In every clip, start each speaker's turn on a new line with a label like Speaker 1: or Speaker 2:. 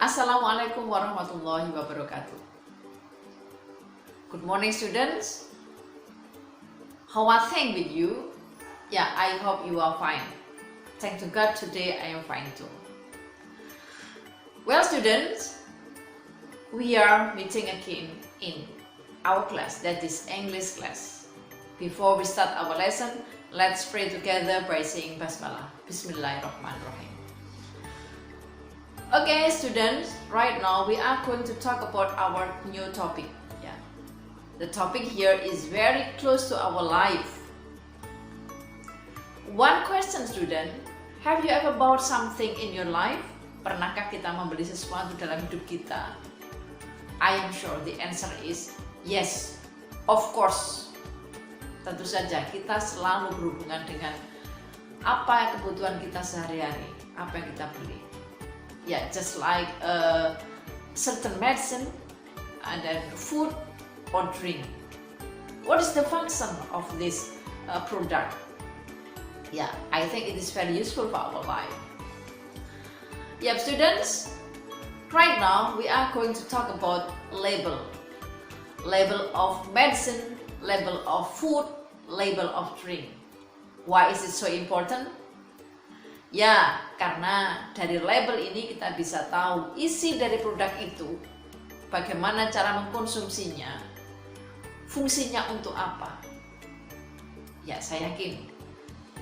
Speaker 1: Assalamualaikum warahmatullahi wabarakatuh. Good morning, students. How are things with you? Yeah, I hope you are fine. Thank to God, today I am fine too. Well, students, we are meeting again in our class, that is English class. Before we start our lesson, let's pray together by saying Basmalah. Bismillahirrahmanirrahim. Okay, students, right now we are going to talk about our new topic. Yeah, the topic here is very close to our life. One question, student, have you ever bought something in your life? Pernahkah kita membeli sesuatu dalam hidup kita? I am sure the answer is yes, of course. Tentu saja kita selalu berhubungan dengan apa kebutuhan kita sehari-hari, apa yang kita beli. Yeah, just like certain medicine and then food or drink. What is the function of this product? Yeah, I think it is very useful for our life. Yeah, students, right now we are going to talk about label. Label of medicine, label of food, label of drink. Why is it so important? Ya, karena dari label ini kita bisa tahu isi dari produk itu, bagaimana cara mengkonsumsinya, fungsinya untuk apa. Ya, saya yakin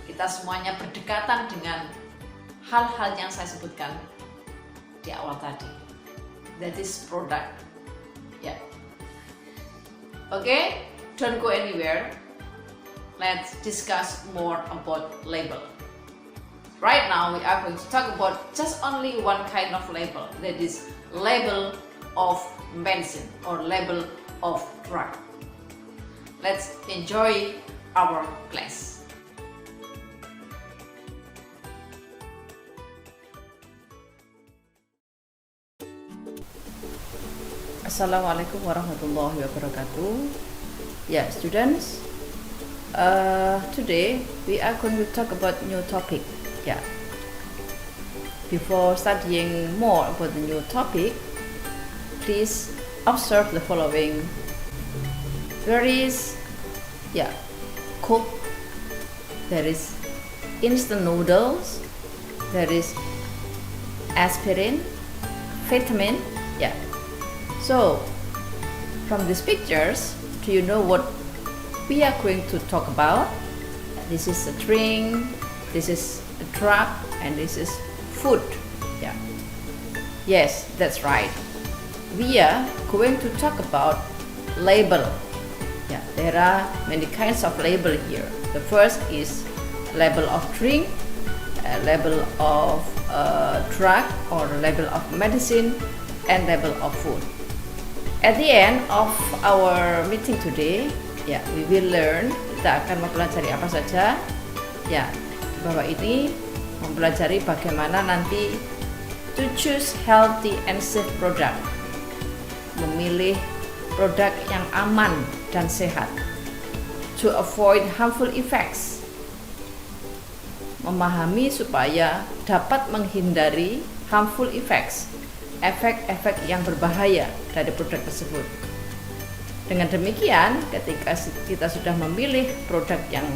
Speaker 1: kita semuanya berdekatan dengan hal-hal yang saya sebutkan di awal tadi. That is product. Ya. Okay, don't go anywhere. Let's discuss more about label. Right now we are going to talk about just only one kind of label, that is label of medicine or label of drug. Let's enjoy our class. Assalamualaikum warahmatullahi wabarakatuh. Yeah, students, today we are going to talk about new topic. Yeah. Before studying more about the new topic, please observe the following. There is, Coke, there is instant noodles, there is aspirin, vitamin. Yeah. So, from these pictures, do you know what we are going to talk about? This is a drink, this is a drug, and this is food. Yeah. Yes, that's right. We are going to talk about label. Yeah, there are many kinds of label here. The first is label of drink, label of drug or label of medicine, and label of food. At the end of our meeting today, we will learn, kita akan mempelajari apa saja. Ya, di bawah ini mempelajari bagaimana nanti to choose healthy and safe product, memilih produk yang aman dan sehat, to avoid harmful effects, memahami supaya dapat menghindari harmful effects, efek-efek yang berbahaya dari produk tersebut. Dengan demikian, ketika kita sudah memilih produk yang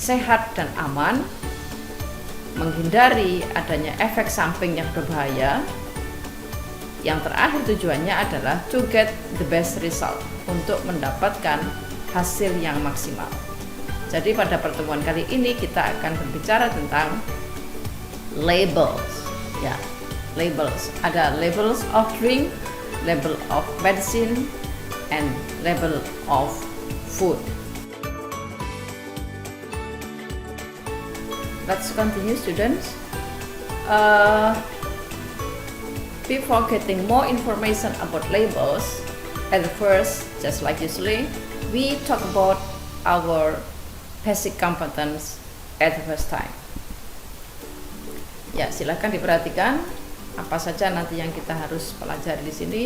Speaker 1: sehat dan aman, menghindari adanya efek samping yang berbahaya, yang terakhir tujuannya adalah to get the best result, untuk mendapatkan hasil yang maksimal. Jadi pada pertemuan kali ini kita akan berbicara tentang labels. Ya, labels. Ada labels of drink, label of medicine, and label of food. Let's continue, students. Before getting more information about labels, at the first, just like usually, we talk about our basic competence at the first time. Ya, silakan diperhatikan apa saja nanti yang kita harus pelajari di sini.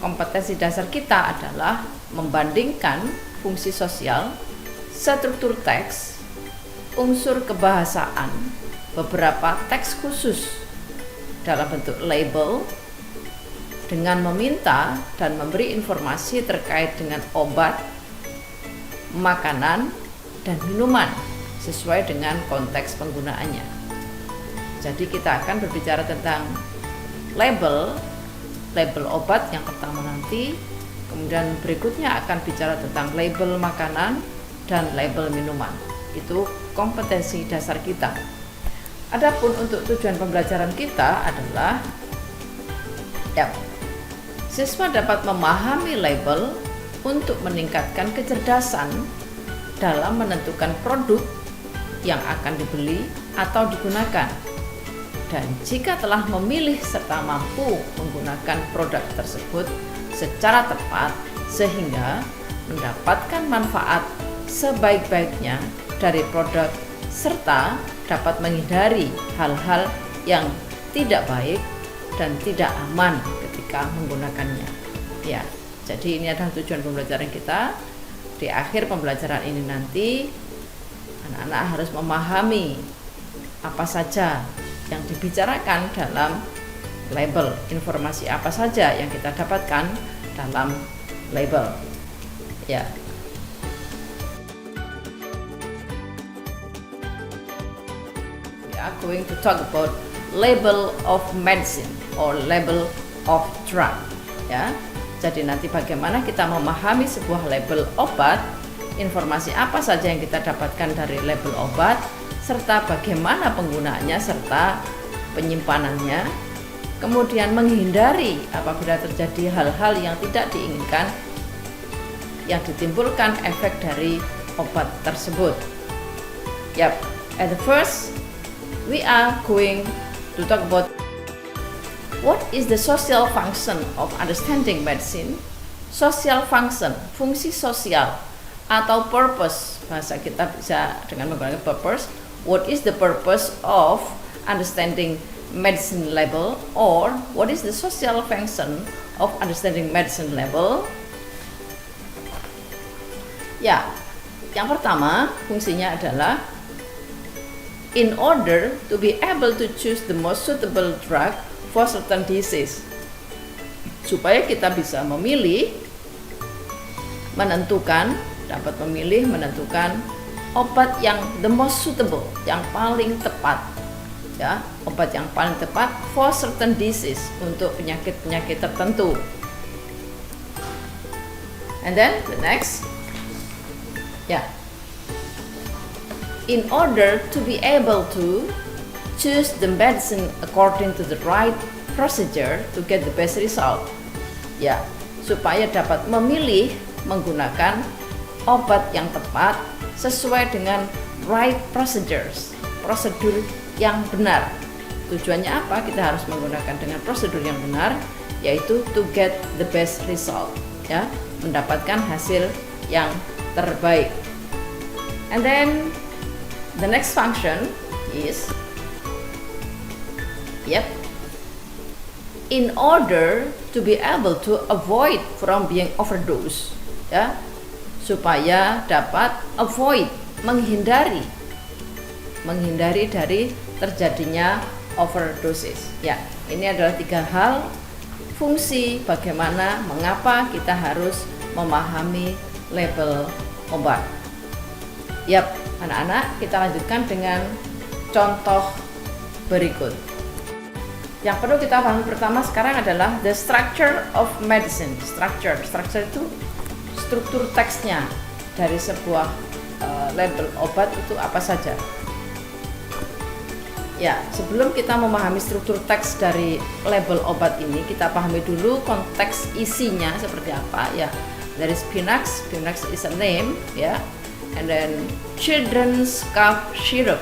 Speaker 1: Kompetensi dasar kita adalah membandingkan fungsi sosial, struktur teks, unsur kebahasaan, beberapa teks khusus dalam bentuk label, dengan meminta dan memberi informasi terkait dengan obat, makanan, dan minuman sesuai dengan konteks penggunaannya. Jadi kita akan berbicara tentang label obat yang pertama nanti, kemudian berikutnya akan bicara tentang label makanan dan label minuman. Itu kompetensi dasar kita. Adapun untuk tujuan pembelajaran kita adalah siswa dapat memahami label untuk meningkatkan kecerdasan dalam menentukan produk yang akan dibeli atau digunakan. Dan jika telah memilih serta mampu menggunakan produk tersebut secara tepat sehingga mendapatkan manfaat sebaik-baiknya dari produk serta dapat menghindari hal-hal yang tidak baik dan tidak aman ketika menggunakannya. Ya, jadi ini adalah tujuan pembelajaran kita. Di akhir pembelajaran ini nanti anak-anak harus memahami apa saja yang dibicarakan dalam label, informasi apa saja yang kita dapatkan dalam label. Ya. We are going to talk about label of medicine or label of drug. Ya. Jadi nanti bagaimana kita memahami sebuah label obat, informasi apa saja yang kita dapatkan dari label obat, serta bagaimana penggunaannya serta penyimpanannya, kemudian menghindari apabila terjadi hal-hal yang tidak diinginkan yang ditimbulkan efek dari obat tersebut. Yep, at the first we are going to talk about what is the social function of understanding medicine. Social function, fungsi sosial atau purpose, bahasa kita bisa dengan menggunakan purpose. What is the purpose of understanding medicine label, or what is the social function of understanding medicine label? Ya, yang pertama fungsinya adalah in order to be able to choose the most suitable drug for certain disease. Supaya kita bisa memilih, dapat memilih, menentukan obat yang the most suitable, yang paling tepat, ya, obat yang paling tepat for certain disease, untuk penyakit-penyakit tertentu. And then the next, in order to be able to choose the medicine according to the right procedure to get the best result. Ya, supaya dapat memilih menggunakan obat yang tepat sesuai dengan right procedures, prosedur yang benar. Tujuannya apa? Kita harus menggunakan dengan prosedur yang benar, yaitu to get the best result, ya, mendapatkan hasil yang terbaik. And then the next function is in order to be able to avoid from being overdose, ya, supaya dapat avoid, menghindari dari terjadinya overdosis. Ya, ini adalah 3 hal fungsi bagaimana mengapa kita harus memahami label obat. Yap, anak-anak, kita lanjutkan dengan contoh berikut. Yang perlu kita pahami pertama sekarang adalah the structure of medicine. Structure itu struktur teksnya dari sebuah label obat itu apa saja. Ya, sebelum kita memahami struktur teks dari label obat ini, kita pahami dulu konteks isinya seperti apa. Ya, dari Pinax is a name, ya, and then children's cough syrup.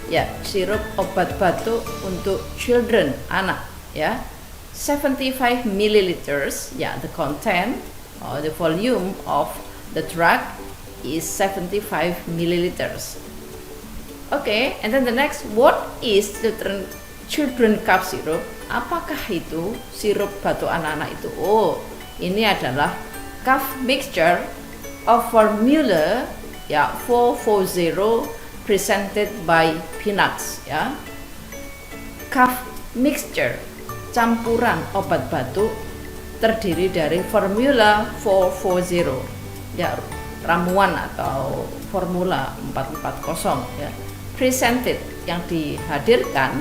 Speaker 1: Ya, sirup obat batuk untuk children, anak, ya. 75 milliliters, ya, the content or the volume of the drug is 75 milliliters. Okay, and then the next, what is children cough syrup? Apakah itu sirup batuk anak-anak itu? Oh, ini adalah cough mixture of formula, ya, 440 presented by Pinax, ya. Cough mixture, campuran obat batuk terdiri dari formula 440, ya, ramuan atau formula 440, ya, presented, yang dihadirkan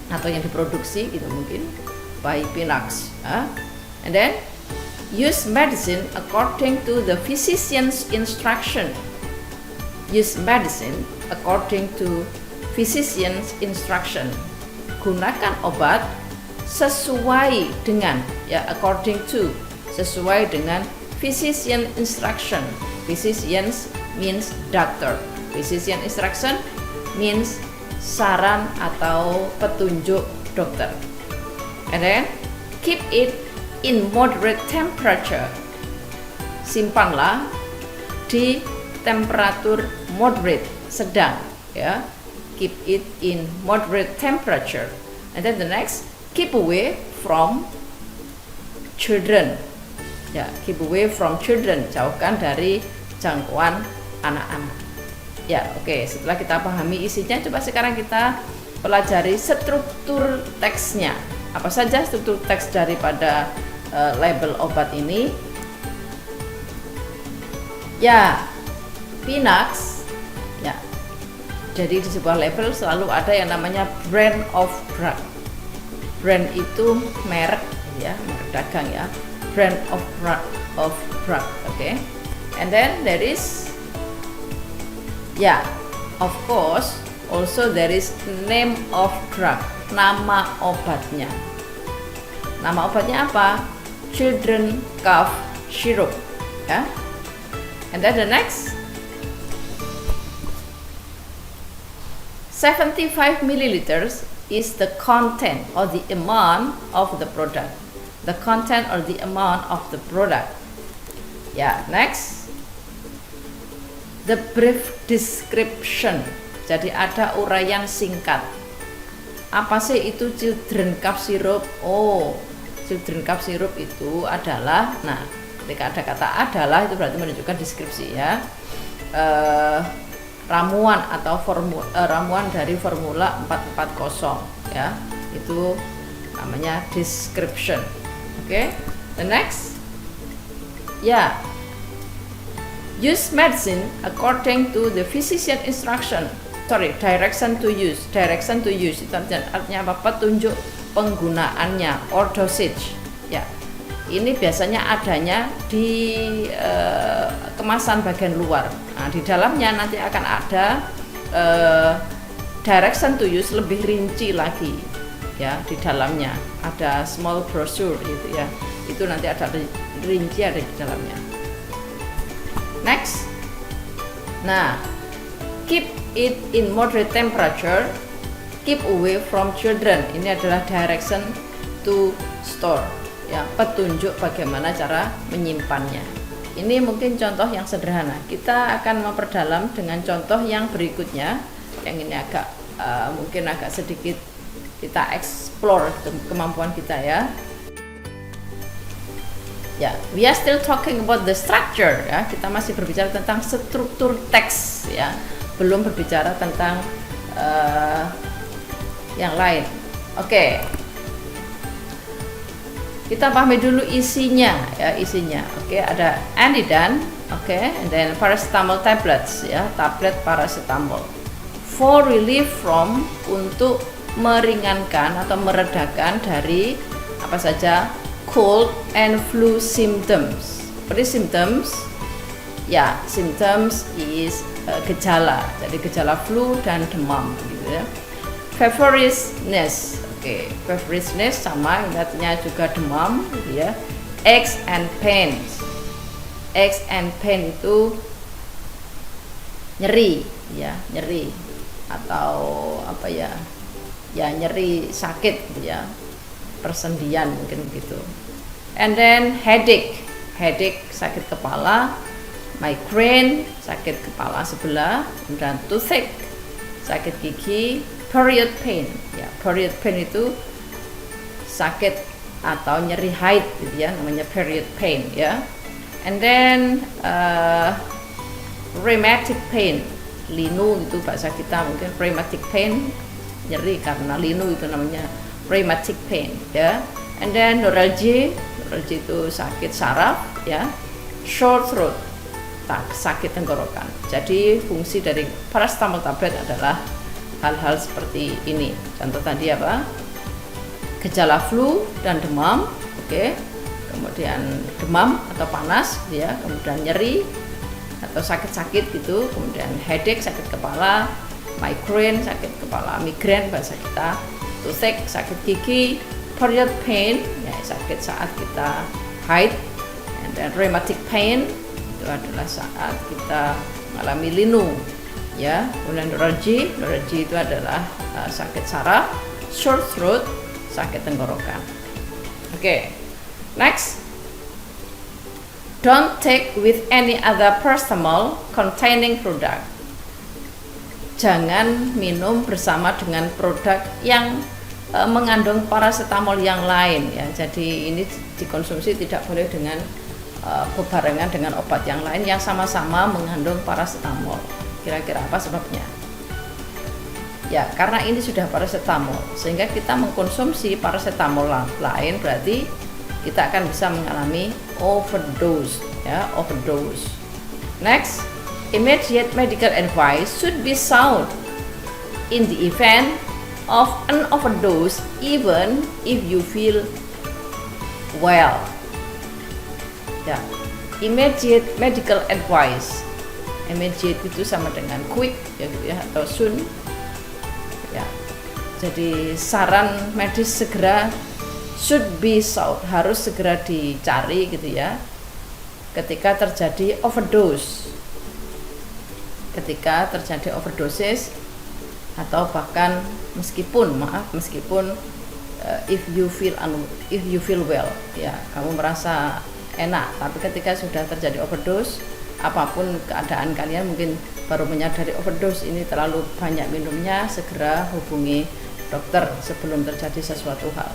Speaker 1: atau yang diproduksi gitu mungkin by Pinax, and then use medicine according to the physician's instruction. Use medicine according to physician's instruction. Gunakan obat sesuai dengan, ya, according to, sesuai dengan physician instruction. Physicians means doctor. Physician instruction means saran atau petunjuk dokter. And then keep it in moderate temperature. Simpanlah di temperatur moderate, sedang, ya. Keep it in moderate temperature. And then the next, keep away from children. Ya, keep away from children, jauhkan dari jangkauan anak-anak. Ya, oke. Setelah kita pahami isinya, coba sekarang kita pelajari struktur teksnya. Apa saja struktur teks daripada label obat ini? Ya, Pinax, ya. Jadi di sebuah label selalu ada yang namanya brand of drug. Brand itu merek, ya, merek dagang, ya. Brand of drug, okay. And then there is, yeah, of course, also there is name of drug, nama obatnya. Nama obatnya apa? Children cough syrup, ya. And then the next, 75 milliliters is the content or the amount of the product. The content or the amount of the product. Ya, next, the brief description. Jadi ada uraian singkat. Apa sih itu children cough syrup? Oh, children cough syrup itu adalah, nah, ketika ada kata adalah itu berarti menunjukkan deskripsi, ya. Ramuan atau ramuan dari formula 440, ya. Itu namanya description. Oke. The next, ya, use medicine according to the physician instruction. Sorry, direction to use. Direction to use itu artinya apa? Petunjuk penggunaannya, or dosage. Ya, ini biasanya adanya di kemasan bagian luar. Nah, di dalamnya nanti akan ada direction to use lebih rinci lagi, ya. Di dalamnya ada small brochure gitu, ya. Itu nanti ada rinci ada di dalamnya. Next, nah, keep it in moderate temperature, keep away from children. Ini adalah direction to store, ya, petunjuk bagaimana cara menyimpannya. Ini mungkin contoh yang sederhana. Kita akan memperdalam dengan contoh yang berikutnya. Yang ini agak mungkin agak sedikit kita explore kemampuan kita, ya. Ya, we are still talking about the structure, ya. Kita masih berbicara tentang struktur teks, ya. Belum berbicara tentang yang lain. Oke. Kita pahami dulu isinya, ya, isinya. Oke, ada Anidan, oke, and then paracetamol tablets, ya, tablet paracetamol. For relief from, untuk meringankan atau meredakan dari apa saja cold and flu symptoms. Berarti symptoms, ya, symptoms is gejala. Jadi gejala flu dan demam, gitu, ya. Feverizness. Oke, feverizness sama, artinya juga demam, gitu, ya. Aches and pains. Aches and pain itu nyeri, ya, nyeri atau apa, ya, ya, nyeri sakit, gitu, ya, persendian mungkin begitu. And then headache, headache sakit kepala, migraine sakit kepala sebelah, dan toothache sakit gigi, period pain, ya, period pain itu sakit atau nyeri haid, gitu, ya, namanya period pain, ya. And then rheumatic pain, linu itu bahasa kita mungkin rheumatic pain, nyeri karena linu itu namanya rheumatic pain, ya. And then neuralgia itu sakit saraf, ya. Sore throat, sakit tenggorokan. Jadi fungsi dari paracetamol tablet adalah hal-hal seperti ini. Contoh tadi apa? Gejala flu dan demam, oke. Kemudian demam atau panas, ya. Kemudian nyeri atau sakit-sakit gitu. Kemudian headache, sakit kepala, migraine, sakit kepala, migrain bahasa kita, toothache, sakit gigi, period pain, ya, sakit saat kita haid, dan rheumatic pain itu adalah saat kita mengalami linu, ya. Kemudian neuralgia itu adalah sakit saraf, sore throat, sakit tenggorokan. Oke. Next, don't take with any other paracetamol containing product. Jangan minum bersama dengan produk yang mengandung paracetamol yang lain, ya. Jadi ini dikonsumsi tidak boleh dengan bebarengan dengan obat yang lain yang sama-sama mengandung paracetamol. Kira-kira apa sebabnya? Ya, karena ini sudah paracetamol, sehingga kita mengkonsumsi paracetamol lain berarti kita akan bisa mengalami overdose, ya, overdose. Next, immediate medical advice should be sought in the event of an overdose even if you feel well. Ya, immediate medical advice. Immediate itu sama dengan quick, ya, atau soon. Ya. Jadi saran medis segera, should be sought, harus segera dicari gitu ya. Ketika terjadi overdose. Ketika terjadi overdosis atau bahkan meskipun if you feel well, ya, kamu merasa enak, tapi ketika sudah terjadi overdose, apapun keadaan kalian, mungkin baru menyadari overdose ini terlalu banyak minumnya, segera hubungi dokter sebelum terjadi sesuatu hal.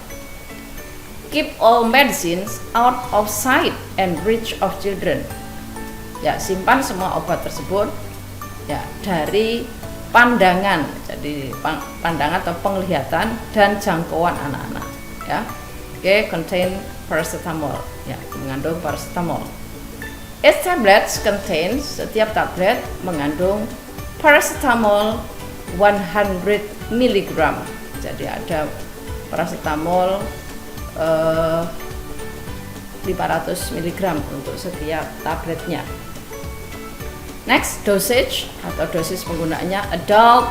Speaker 1: Keep all medicines out of sight and reach of children. Ya, simpan semua obat tersebut, ya, dari pandangan, jadi pandangan atau penglihatan dan jangkauan anak-anak, ya. Oke, contain paracetamol, ya, mengandung paracetamol. Each tablet contains, setiap tablet mengandung paracetamol 100 mg. Jadi ada paracetamol 500 mg untuk setiap tabletnya. Next, dosage atau dosis penggunaannya: adult,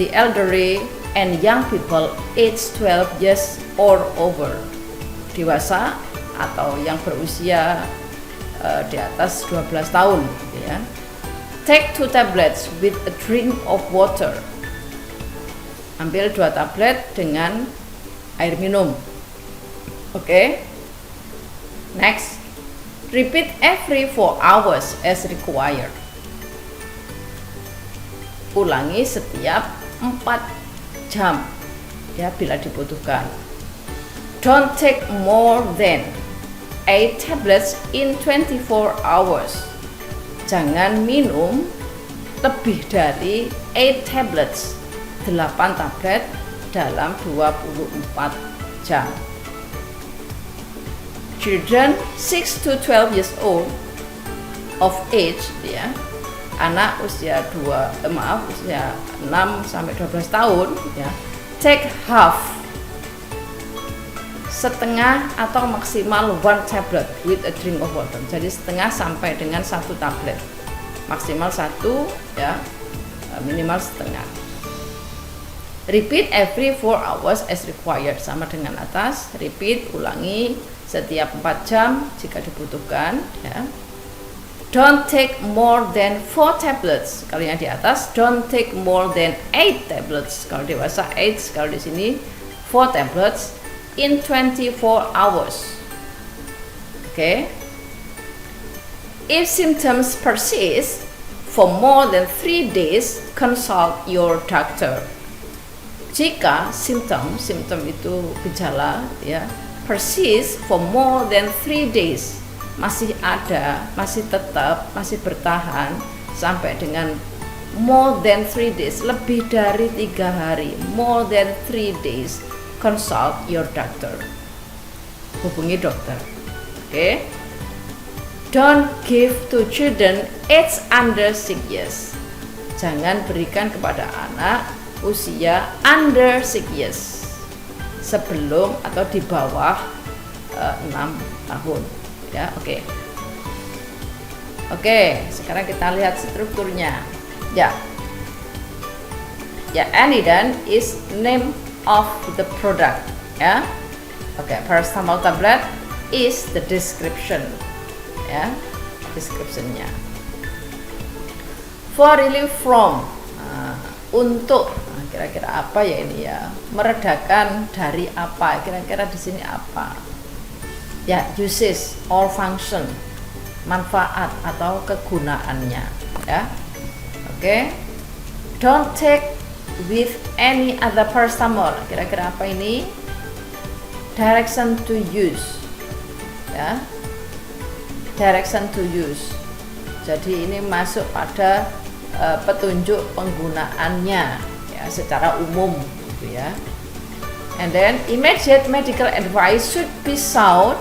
Speaker 1: the elderly, and young people age 12 years or over. Dewasa atau yang berusia di atas 12 tahun, gitu ya. Take 2 tablets with a drink of water. Ambil 2 tablet dengan air minum. Oke. Next, repeat every 4 hours as required. Ulangi setiap 4 jam, ya, bila dibutuhkan. Don't take more than 8 tablets in 24 hours. Jangan minum lebih dari 8 tablets, 8 tablet dalam 24 jam. Children 6 to 12 years old of age, ya, anak usia 6 sampai 12 tahun, ya, take half, setengah atau maksimal 1 tablet with a drink of water. Jadi setengah sampai dengan 1 tablet, maksimal 1, ya, minimal setengah. Repeat every 4 hours as required, sama dengan atas. Repeat, ulangi setiap 4 jam jika dibutuhkan, ya. Don't take more than 4 tablets. Kalau yang di atas, don't take more than 8 tablets. Kalau dewasa 8, kalau di sini 4 tablets in 24 hours. Okay. If symptoms persist for more than 3 days, consult your doctor. Jika simptom itu gejala, ya, persist for more than 3 days, masih ada, masih tetap, masih bertahan sampai dengan more than 3 days, lebih dari 3 hari, more than 3 days, consult your doctor. Hubungi dokter. Oke. Don't give to children age under 6 years. Jangan berikan kepada anak usia under 6 years. Sebelum atau di bawah 6 tahun. Ya, oke. Oke, sekarang kita lihat strukturnya. Ya. Ya, Aniden is name of the product. Ya. Oke, paracetamol tablet is the description. Ya, descriptionnya. For relief from, untuk, kira-kira apa ya ini ya? Meredakan dari apa? Kira-kira di sini apa? Ya, uses or function, manfaat atau kegunaannya. Ya, oke. Don't take with any other paracetamol. Kira-kira apa ini? Direction to use. Ya. Direction to use. Jadi ini masuk pada petunjuk penggunaannya ya secara umum gitu ya. And then immediate medical advice should be sought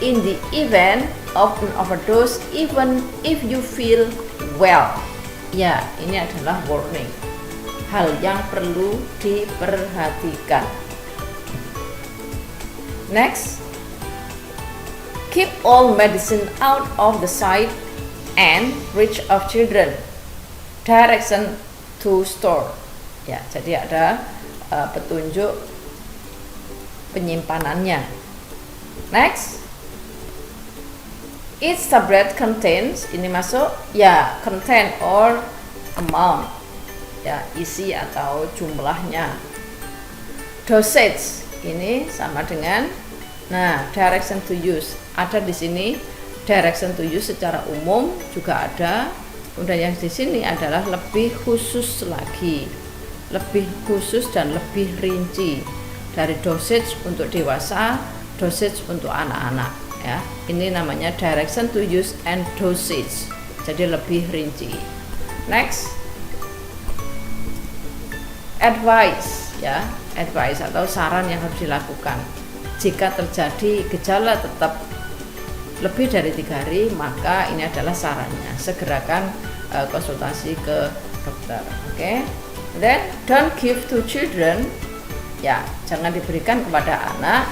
Speaker 1: in the event of an overdose even if you feel well. Ya, ini adalah warning. Hal yang perlu diperhatikan. Next, keep all medicine out of the sight and reach of children. Direction to store. Ya, jadi ada petunjuk penyimpanannya. Next, each tablet contains, ini masuk ya, contain or amount, ya, isi atau jumlahnya. Dosage, ini sama dengan, nah, direction to use. Ada di sini direction to use secara umum juga ada. Kemudian yang di sini adalah lebih khusus lagi, lebih khusus dan lebih rinci dari dosage untuk dewasa, dosage untuk anak-anak. Ya, ini namanya direction to use and dosage. Jadi lebih rinci. Next, advice, ya, advice atau saran yang harus dilakukan. Jika terjadi gejala tetap lebih dari 3 hari, maka ini adalah sarannya. Segerakan konsultasi ke dokter. Oke. Then don't give to children. Ya, jangan diberikan kepada anak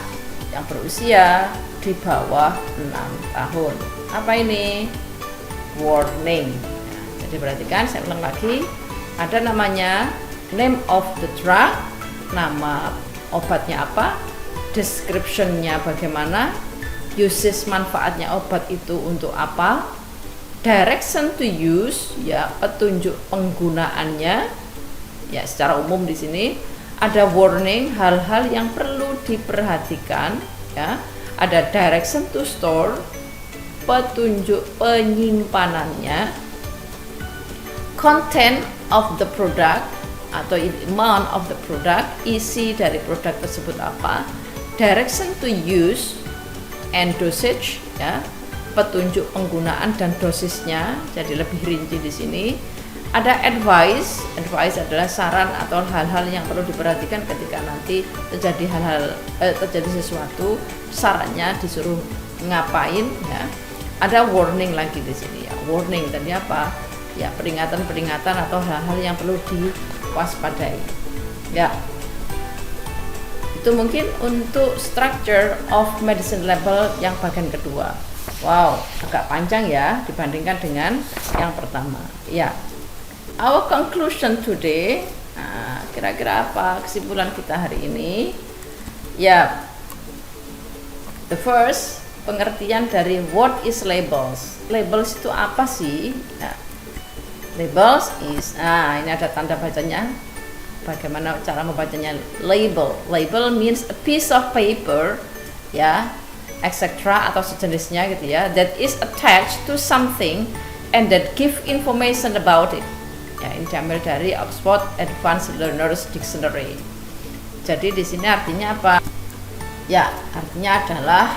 Speaker 1: yang berusia di bawah 6 tahun. Apa ini? Warning. Ya, jadi perhatikan, saya ulang lagi. Ada namanya name of the drug, nama obatnya apa, description-nya bagaimana, uses manfaatnya obat itu untuk apa, direction to use, ya, petunjuk penggunaannya, ya, secara umum di sini ada warning, hal-hal yang perlu diperhatikan, ya, ada direction to store, petunjuk penyimpanannya, content of the product atau amount of the product, isi dari produk tersebut apa, direction to use and dosage, ya, petunjuk penggunaan dan dosisnya, jadi lebih rinci di sini. Ada advice, advice adalah saran atau hal-hal yang perlu diperhatikan ketika nanti terjadi terjadi sesuatu, sarannya disuruh ngapain, ya. Ada warning lagi di sini, ya, warning tadi apa, ya, peringatan-peringatan atau hal-hal yang perlu diwaspadai, ya. Itu mungkin untuk structure of medicine label yang bagian kedua. Wow, agak panjang ya dibandingkan dengan yang pertama. Ya, our conclusion today. Nah, kira-kira apa kesimpulan kita hari ini? Ya, the first, pengertian dari what is labels. Labels itu apa sih? Nah, labels is, ini ada tanda bacanya. Bagaimana cara membacanya? Label. Label means a piece of paper, ya, etc. atau sejenisnya gitu ya, that is attached to something and that give information about it. Ya, ini diambil dari Oxford Advanced Learners Dictionary. Jadi di sini artinya apa? Ya, artinya adalah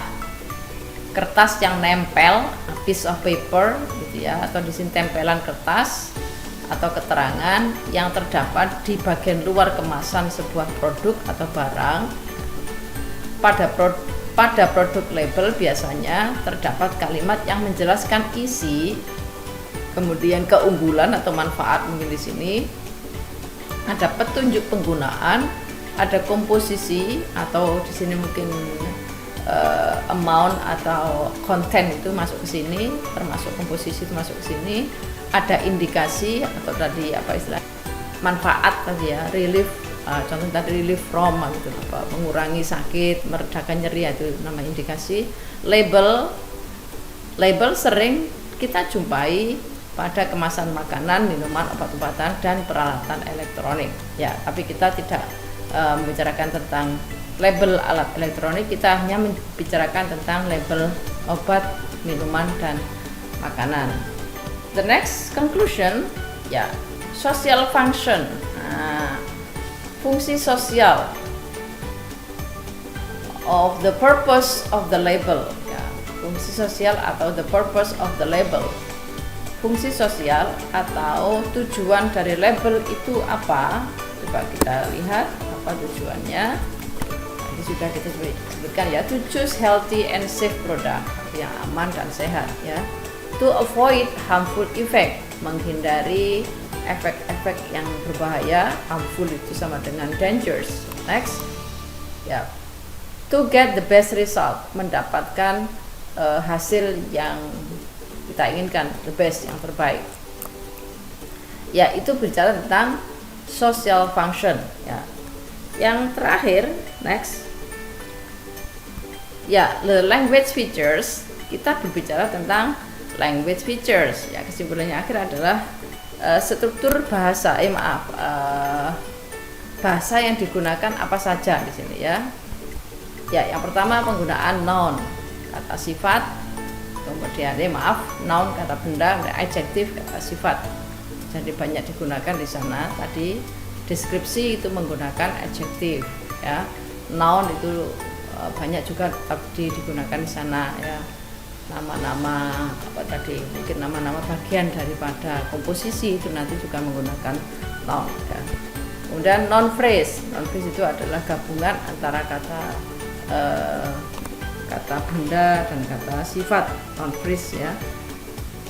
Speaker 1: kertas yang nempel, a piece of paper gitu ya, atau di sini tempelan kertas atau keterangan yang terdapat di bagian luar kemasan sebuah produk atau barang. Pada produk label biasanya terdapat kalimat yang menjelaskan isi, kemudian keunggulan atau manfaat mungkin di sini, ada petunjuk penggunaan, ada komposisi atau di sini mungkin amount atau konten itu masuk ke sini, termasuk komposisi itu masuk ke sini, ada indikasi atau tadi apa istilah manfaat tadi ya, relief, contoh tadi relief from gitu, apa mengurangi sakit, meredakan nyeri, itu nama indikasi. Label sering kita jumpai pada kemasan makanan, minuman, obat-obatan dan peralatan elektronik ya, tapi kita tidak membicarakan tentang label alat elektronik, kita hanya membicarakan tentang label obat, minuman dan makanan. The next conclusion ya, social function. Fungsi sosial of the purpose of the label ya, fungsi sosial atau the purpose of the label. Fungsi sosial atau tujuan dari label itu apa? Coba kita lihat apa tujuannya. Ini sudah kita sebutkan ya, to choose healthy and safe product yang aman dan sehat ya. To avoid harmful effect, menghindari efek-efek yang berbahaya. Harmful itu sama dengan dangerous. Next ya, to get the best result, mendapatkan hasil yang kita inginkan, the best, yang terbaik ya. Itu berbicara tentang social function ya. Yang terakhir, next ya, the language features. Kita berbicara tentang language features ya. Kesimpulannya akhir adalah struktur bahasa, bahasa yang digunakan apa saja di sini ya. Ya, yang pertama penggunaan noun, kata sifat, kemudian noun kata benda, adjektif kata sifat. Jadi banyak digunakan di sana. Tadi deskripsi itu menggunakan adjektif ya. Noun itu banyak juga digunakan di sana ya. Nama-nama apa tadi, mungkin nama-nama bagian daripada komposisi itu nanti juga menggunakan noun ya. Kemudian noun phrase itu adalah gabungan antara kata benda dan kata sifat, noun phrase ya.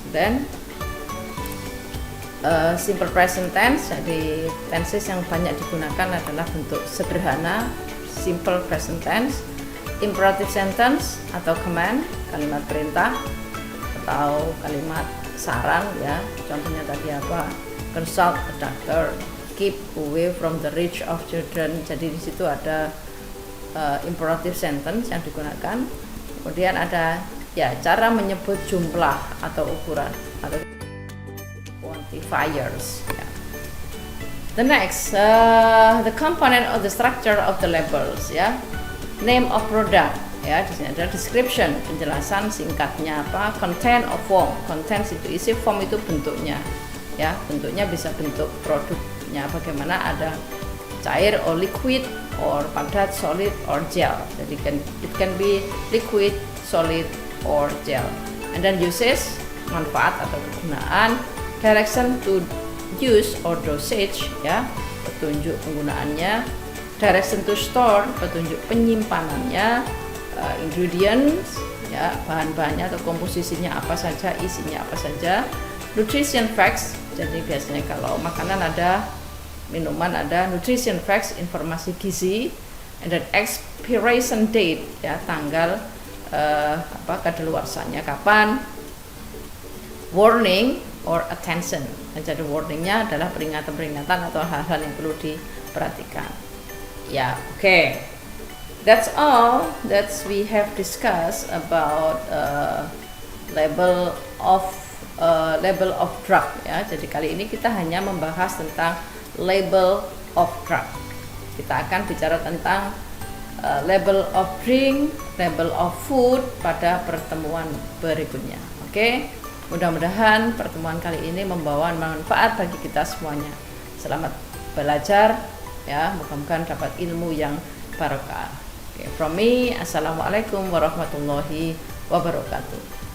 Speaker 1: Dan simple present tense, jadi tenses yang banyak digunakan adalah bentuk sederhana, simple present tense. Imperative sentence atau command, kalimat perintah atau kalimat saran ya. Contohnya tadi apa? Consult a doctor, keep away from the reach of children. Jadi di situ ada imperative sentence yang digunakan. Kemudian ada ya cara menyebut jumlah atau ukuran atau quantifiers ya. The next, the component of the structure of the labels ya. Name of product ya, di sini ada description, penjelasan singkatnya apa, content of form, content itu isi, form itu bentuknya ya, bentuknya bisa bentuk produknya bagaimana, ada cair or liquid or padat, solid or gel. Jadi it can be liquid, solid or gel. And then uses, manfaat atau kegunaan, direction to use or dosage ya, petunjuk penggunaannya, direction to store, petunjuk penyimpanannya, ingredients ya, bahan-bahannya atau komposisinya apa saja, isinya apa saja, nutrition facts. Jadi biasanya kalau makanan ada, minuman ada, nutrition facts, informasi gizi, and then expiration date ya, tanggal kadaluarsanya kapan, warning or attention. Jadi warningnya adalah peringatan-peringatan atau hal-hal yang perlu diperhatikan. Yeah, okay. That's all that we have discussed about label of drug ya. Jadi kali ini kita hanya membahas tentang label of drug. Kita akan bicara tentang label of drink, label of food pada pertemuan berikutnya. Oke. Mudah-mudahan pertemuan kali ini membawa manfaat bagi kita semuanya. Selamat belajar ya, mudah-mudahan dapat ilmu yang barokah. Okay, from me, assalamualaikum warahmatullahi wabarakatuh.